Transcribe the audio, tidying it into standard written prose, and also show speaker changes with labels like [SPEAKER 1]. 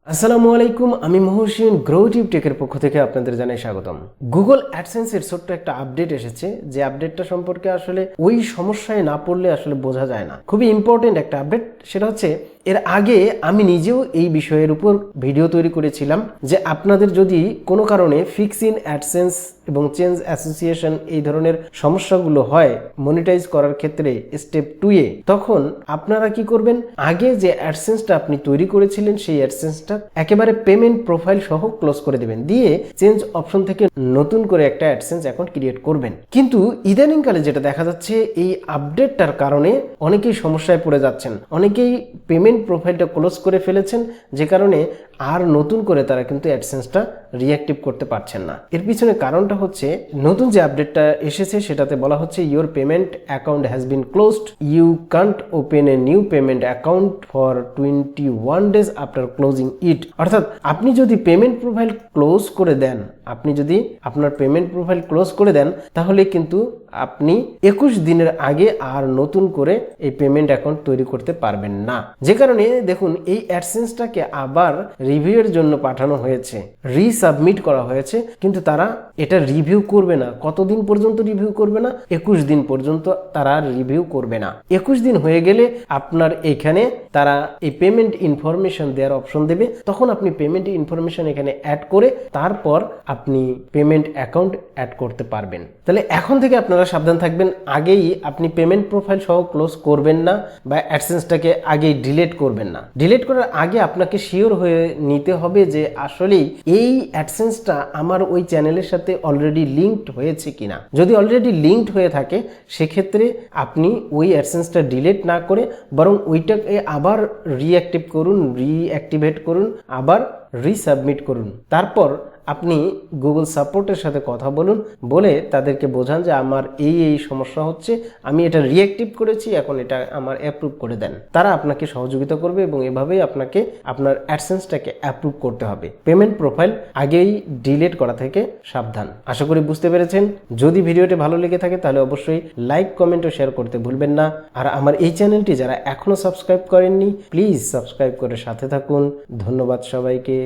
[SPEAKER 1] আসসালামু আলাইকুম, আমি মহসিন গ্রোটিভ টেকের পক্ষ থেকে আপনাদের জানাই স্বাগতম। গুগল অ্যাডসেন্সের ছোট্ট একটা আপডেট এসেছে, যে আপডেটটা সম্পর্কে আসলে ওই সমস্যায় না পড়লে আসলে বোঝা যায় না। খুবই ইম্পর্টেন্ট একটা আপডেট। সেটা হচ্ছে, এর আগে আমি নিজেও এই বিষয়ের উপর ভিডিও তৈরি করেছিলাম যে আপনাদের যদি কোনো কারণে ফিক্স ইন অ্যাডসেন্স এবং চেঞ্জ অ্যাসোসিয়েশন এই ধরনের সমস্যাগুলো হয় মনিটাইজ করার ক্ষেত্রে স্টেপ 2-এ, তখন আপনারা কি করবেন, আগে যে অ্যাডসেন্সটা আপনি তৈরি করেছিলেন সেই অ্যাডসেন্সটা একেবারে পেমেন্ট প্রোফাইল সহ ক্লোজ করে দেবেন, দিয়ে চেঞ্জ অপশন থেকে নতুন করে একটা অ্যাডসেন্স অ্যাকাউন্ট ক্রিয়েট করবেন। কিন্তু ইদানিংকালে যেটা দেখা যাচ্ছে, এই আপডেটটার কারণে অনেকেই সমস্যায় পড়ে যাচ্ছেন, অনেকেই পেমেন্ট প্রোফাইলটা ক্লোজ করে ফেলেছেন, যে কারণে আর নতুন করে তারা কিন্তু অ্যাডসেন্সটা রিঅ্যাক্টিভ করতে পারছেন না। এর পিছনে কারণটা হচ্ছে, নতুন যে আপডেটটা এসেছে সেটাতে বলা হচ্ছে your payment account has been closed, you can't open a new payment account for 21 days after closing it. অর্থাৎ আপনি যদি পেমেন্ট প্রোফাইল ক্লোজ করে দেন, আপনি যদি আপনার পেমেন্ট প্রোফাইল ক্লোজ করে দেন, তাহলে কিন্তু আপনি 21 দিনের আগে আর নতুন করে এই পেমেন্ট অ্যাকাউন্ট তৈরি করতে পারবেন না। যে কারণে দেখুন, এই অ্যাডসেন্সটাকে আবার রিভিউয়ের জন্য পাঠানো হয়েছে, রিসাবমিট করা হয়েছে, কিন্তু তারা এটা রিভিউ করবে না। কতদিন পর্যন্ত রিভিউ করবে না? 21 দিন পর্যন্ত তারা রিভিউ করবে না। 21 দিন হয়ে গেলে আপনার এখানে তারা এই পেমেন্ট ইনফরমেশন দেওয়ার অপশন দেবে, তখন আপনি পেমেন্ট ইনফরমেশন এখানে অ্যাড করে তারপর আপনি পেমেন্ট অ্যাকাউন্ট অ্যাড করতে পারবেন। তাহলে এখন থেকে আপনারা সাবধান থাকবেন, আগেই আপনি পেমেন্ট প্রোফাইল সহ ক্লোজ করবেন না, বা অ্যাডসেন্সটাকে আগেই ডিলিট করবেন না। ডিলিট করার আগে আপনাকে শিওর হয়ে নিতে হবে যে আসলেই এই অ্যাডসেন্সটা আমার ওই চ্যানেলের সাথে অলরেডি লিঙ্কড হয়েছে কিনা। যদি অলরেডি লিঙ্কড হয়ে থাকে, সেক্ষেত্রে আপনি ওই অ্যাডসেন্সটা ডিলিট না করে বরং ওইটাকে আবার রিঅ্যাক্টিভ করুন, রিঅ্যাক্টিভেট করুন, আবার রিসাবমিট করুন। তারপর আপনি গুগল সাপোর্টের সাথে কথা বলুন, বলে তাদেরকে বোঝান যে আমার এই সমস্যা হচ্ছে, আমি এটা রিঅ্যাক্টিভ করেছি, এখন এটা আমার অ্যাপ্রুভ করে দেন। তারা আপনাকে সহযোগিতা করবে এবং এভাবেই আপনাকে আপনার অ্যাডসেন্সটাকে অ্যাপ্রুভ করতে হবে। পেমেন্ট প্রোফাইল আগেই ডিলিট করা থেকে সাবধান। আশা করি বুঝতে পেরেছেন। যদি ভিডিওটি ভালো লেগে থাকে তাহলে অবশ্যই লাইক, কমেন্ট ও শেয়ার করতে ভুলবেন না। আর আমার এই চ্যানেলটি যারা এখনো সাবস্ক্রাইব করেননি, প্লিজ সাবস্ক্রাইব করে সাথে থাকুন। ধন্যবাদ সবাইকে।